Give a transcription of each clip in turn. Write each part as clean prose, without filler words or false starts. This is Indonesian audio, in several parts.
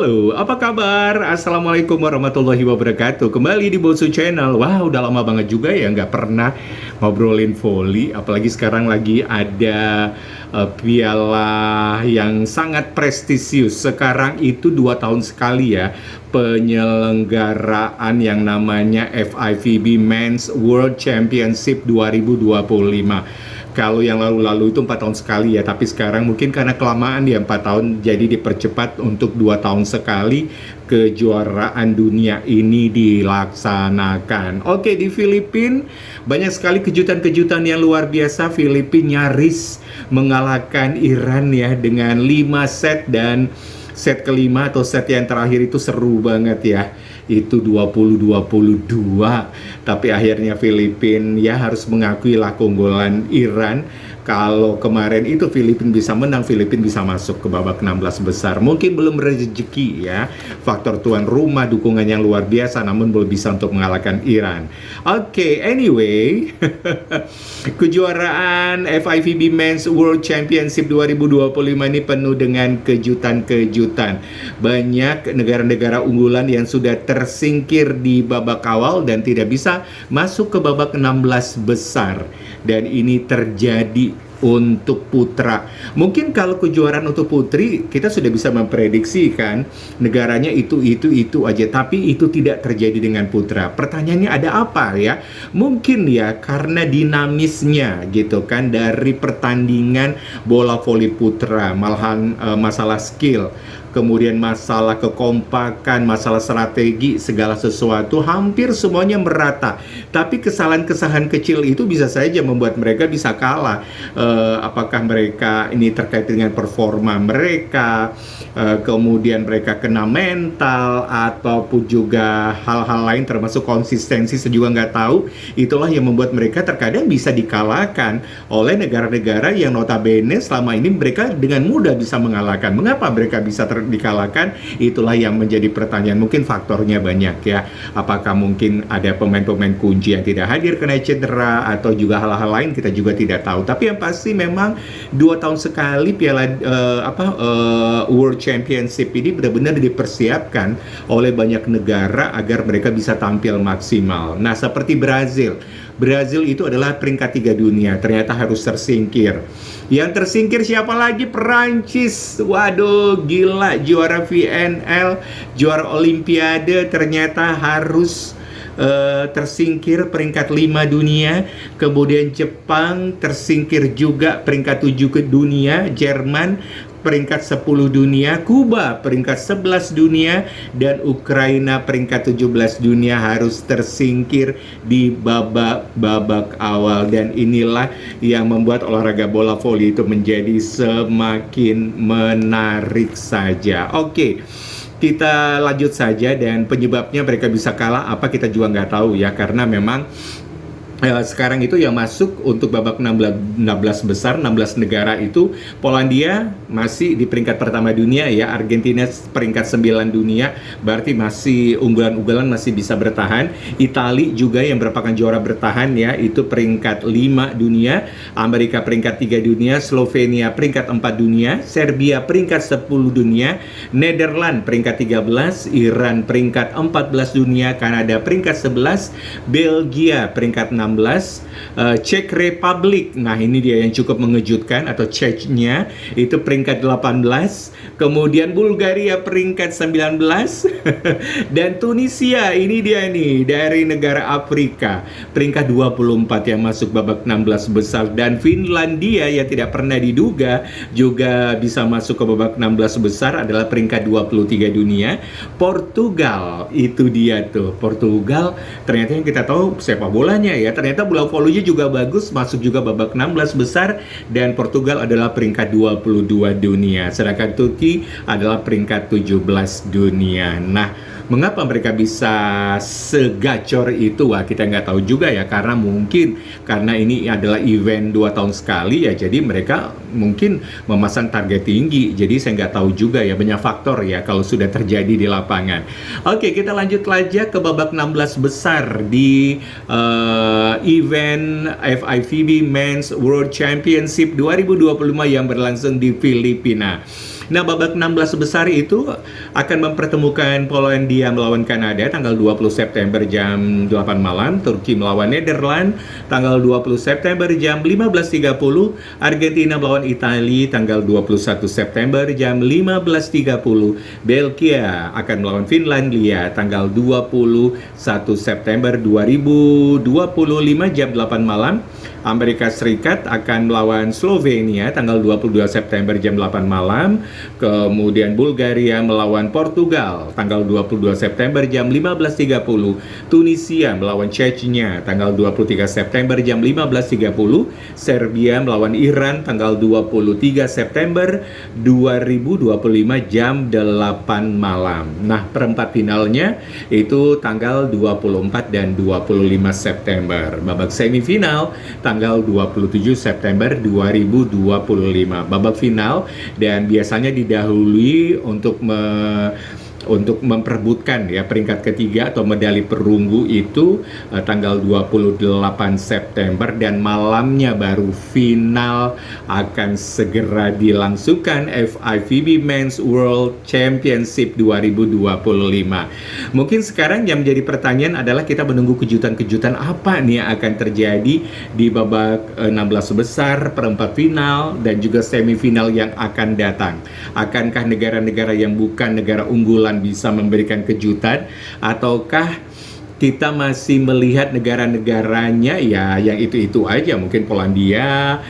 Halo, apa kabar? Assalamualaikum warahmatullahi wabarakatuh. Kembali di Bosu Channel. Wah, udah lama banget juga ya nggak pernah ngobrolin volley. Apalagi sekarang lagi ada piala yang sangat prestisius. Sekarang itu 2 tahun sekali ya penyelenggaraan yang namanya FIVB Men's World Championship 2025. Kalau yang lalu-lalu itu 4 tahun sekali ya, tapi sekarang mungkin karena kelamaan ya 4 tahun, jadi dipercepat untuk 2 tahun sekali kejuaraan dunia ini dilaksanakan. Oke, di Filipina banyak sekali kejutan-kejutan yang luar biasa. Filipina nyaris mengalahkan Iran ya dengan 5 set, dan set kelima atau set yang terakhir itu seru banget ya. Itu 20-22. Tapi akhirnya Filipina ya harus mengakui lah keunggulan Iran. Kalau kemarin itu Filipina bisa menang, Filipina bisa masuk ke babak 16 besar. Mungkin belum rezeki ya, faktor tuan rumah, dukungan yang luar biasa, namun belum bisa untuk mengalahkan Iran. Oke, anyway, kejuaraan FIVB Men's World Championship 2025 ini penuh dengan kejutan-kejutan. Banyak negara-negara unggulan yang sudah tersingkir di babak awal dan tidak bisa masuk ke babak 16 besar. Dan ini terjadi untuk putra. Mungkin kalau kejuaraan untuk putri kita sudah bisa memprediksikan negaranya itu aja, tapi itu tidak terjadi dengan putra. Pertanyaannya ada apa ya? Mungkin ya karena dinamisnya gitu kan dari pertandingan bola voli putra, malahan masalah skill, kemudian masalah kekompakan, masalah strategi, segala sesuatu hampir semuanya merata. Tapi kesalahan-kesalahan kecil itu bisa saja membuat mereka bisa kalah. Apakah mereka ini terkait dengan performa mereka, kemudian mereka kena mental, ataupun juga hal-hal lain termasuk konsistensi, saya juga nggak tahu. Itulah yang membuat mereka terkadang bisa dikalahkan oleh negara-negara yang notabene selama ini mereka dengan mudah bisa mengalahkan. Mengapa mereka bisa dikalahkan? Itulah yang menjadi pertanyaan. Mungkin faktornya banyak ya. Apakah mungkin ada pemain-pemain kunci yang tidak hadir karena cedera, atau juga hal-hal lain, kita juga tidak tahu. Tapi yang pasti memang 2 tahun sekali piala World Championship ini benar-benar dipersiapkan oleh banyak negara agar mereka bisa tampil maksimal. Nah, seperti Brazil itu adalah peringkat 3 dunia, ternyata harus tersingkir. Yang tersingkir siapa lagi? Perancis. Waduh, gila, juara VNL, juara Olimpiade, ternyata harus tersingkir peringkat 5 dunia. Kemudian Jepang tersingkir juga peringkat 7 ke dunia. Jerman peringkat 10 dunia, Kuba peringkat 11 dunia, dan Ukraina peringkat 17 dunia harus tersingkir di babak awal. Dan inilah yang membuat olahraga bola voli itu menjadi semakin menarik saja. Oke, kita lanjut saja, dan penyebabnya mereka bisa kalah apa kita juga nggak tahu ya, karena memang sekarang itu yang masuk untuk babak 16 besar, 16 negara itu Polandia masih di peringkat pertama dunia ya, Argentina peringkat 9 dunia, berarti masih unggulan-unggulan masih bisa bertahan. Italia juga yang merupakan juara bertahan ya, itu peringkat 5 dunia, Amerika peringkat 3 dunia, Slovenia peringkat 4 dunia, Serbia peringkat 10 dunia, Nederland peringkat 13, Iran peringkat 14 dunia, Kanada peringkat 11, Belgia peringkat 16, Czech Republic, nah ini dia yang cukup mengejutkan, atau Czechnya itu peringkat 18, kemudian Bulgaria peringkat 19, dan Tunisia ini dia nih dari negara Afrika peringkat 24 yang masuk babak 16 besar, dan Finlandia yang tidak pernah diduga juga bisa masuk ke babak 16 besar adalah peringkat 23 dunia. Portugal, itu dia tuh, Portugal ternyata yang kita tahu sepak bolanya ya, ternyata bola volinya juga bagus, masuk juga babak 16 besar, dan Portugal adalah peringkat 22 dunia, sedangkan Turki adalah peringkat 17 dunia. Nah, mengapa mereka bisa segacor itu? Wah, kita nggak tahu juga ya, karena mungkin karena ini adalah event 2 tahun sekali ya, jadi mereka mungkin memasang target tinggi. Jadi saya nggak tahu juga ya, banyak faktor ya kalau sudah terjadi di lapangan. Oke, kita lanjut aja ke babak 16 besar di event FIVB Men's World Championship 2025 yang berlangsung di Filipina. Nah, babak 16 besar itu akan mempertemukan Polandia melawan Kanada tanggal 20 September jam 8 malam, Turki melawan Nederland tanggal 20 September jam 15.30, Argentina melawan Italia tanggal 21 September jam 15.30, Belgia akan melawan Finlandia tanggal 21 September 2025 jam 8 malam, Amerika Serikat akan melawan Slovenia tanggal 22 September jam 8 malam. Kemudian Bulgaria melawan Portugal tanggal 22 September jam 15.30. Tunisia melawan Chechnya tanggal 23 September jam 15.30. Serbia melawan Iran tanggal 23 September 2025 jam 8 malam. Nah, perempat finalnya itu tanggal 24 dan 25 September. Babak semifinal tanggal 27 September 2025. Babak final, dan biasanya didahului untuk memperebutkan ya peringkat ketiga atau medali perunggu itu tanggal 28 September, dan malamnya baru final akan segera dilangsungkan FIVB Men's World Championship 2025. Mungkin sekarang yang menjadi pertanyaan adalah kita menunggu kejutan-kejutan apa nih yang akan terjadi di babak 16 besar, perempat final, dan juga semifinal yang akan datang. Akankah negara-negara yang bukan negara unggulan bisa memberikan kejutan, ataukah kita masih melihat negara-negaranya ya yang itu-itu aja, mungkin Polandia,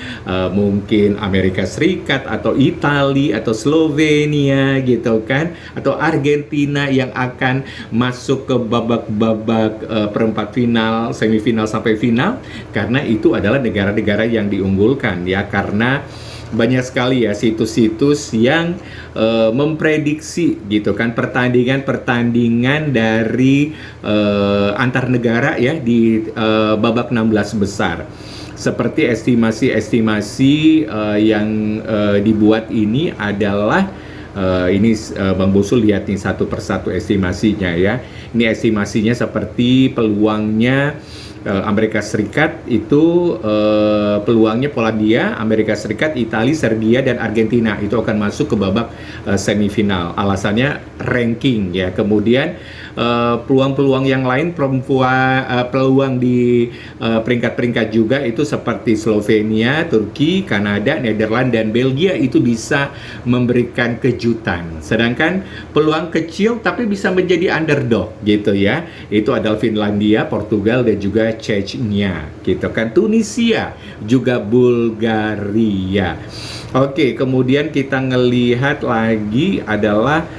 mungkin Amerika Serikat atau Italia atau Slovenia gitu kan, atau Argentina yang akan masuk ke babak-babak perempat final, semifinal sampai final, karena itu adalah negara-negara yang diunggulkan ya, karena banyak sekali ya situs-situs yang memprediksi gitu kan pertandingan dari antar negara ya di babak 16 besar. Seperti estimasi-estimasi yang dibuat ini adalah Bang Bosul lihat nih satu persatu estimasinya ya. Ini estimasinya seperti peluangnya Amerika Serikat itu peluangnya Polandia, Amerika Serikat, Italia, Serbia, dan Argentina itu akan masuk ke babak semifinal. Alasannya ranking ya. Kemudian peluang-peluang yang lain, peluang di peringkat-peringkat juga itu seperti Slovenia, Turki, Kanada, Nederland, dan Belgia itu bisa memberikan kejutan. Sedangkan peluang kecil tapi bisa menjadi underdog gitu ya. Itu adalah Finlandia, Portugal, dan juga Chechnya gitu kan, Tunisia, juga Bulgaria. Oke, kemudian kita ngelihat lagi adalah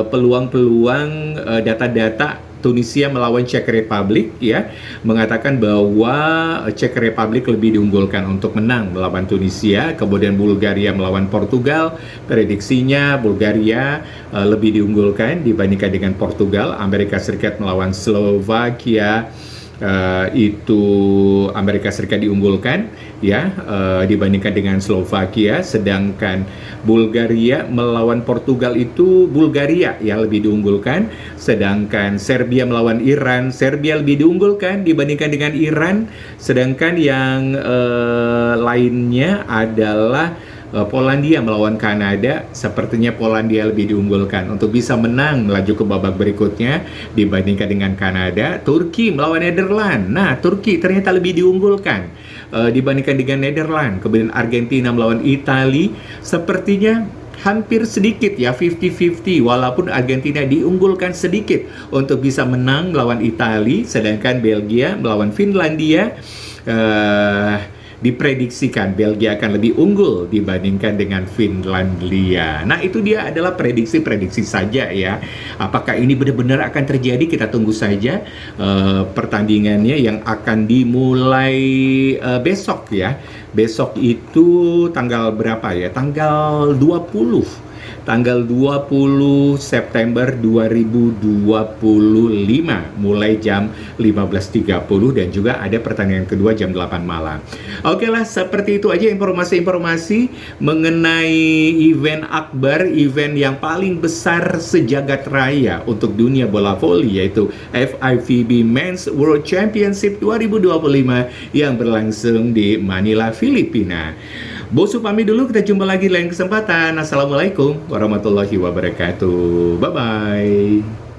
peluang-peluang data-data Tunisia melawan Czech Republic ya, mengatakan bahwa Czech Republic lebih diunggulkan untuk menang melawan Tunisia. Kemudian Bulgaria melawan Portugal, prediksinya Bulgaria lebih diunggulkan dibandingkan dengan Portugal. Amerika Serikat melawan Slovakia, itu Amerika Serikat diunggulkan ya dibandingkan dengan Slovakia. Sedangkan Bulgaria melawan Portugal itu Bulgaria ya lebih diunggulkan. Sedangkan Serbia melawan Iran, Serbia lebih diunggulkan dibandingkan dengan Iran. Sedangkan yang lainnya adalah Polandia melawan Kanada, sepertinya Polandia lebih diunggulkan untuk bisa menang melaju ke babak berikutnya dibandingkan dengan Kanada. Turki melawan Nederland, nah Turki ternyata lebih diunggulkan dibandingkan dengan Nederland. Kemudian Argentina melawan Italia, sepertinya hampir sedikit ya 50-50, walaupun Argentina diunggulkan sedikit untuk bisa menang melawan Italia. Sedangkan Belgia melawan Finlandia, diprediksikan Belgia akan lebih unggul dibandingkan dengan Finlandia. Nah, itu dia adalah prediksi-prediksi saja ya. Apakah ini benar-benar akan terjadi? Kita tunggu saja pertandingannya yang akan dimulai besok ya. Besok itu tanggal berapa ya? Tanggal 20 September 2025 mulai jam 15.30, dan juga ada pertandingan kedua jam 8 malam. Oke lah, seperti itu aja informasi-informasi mengenai event akbar, event yang paling besar sejagat raya untuk dunia bola voli, yaitu FIVB Men's World Championship 2025 yang berlangsung di Manila, Filipina. Bosu pamit dulu, kita jumpa lagi lain kesempatan. Assalamualaikum warahmatullahi wabarakatuh. Bye-bye.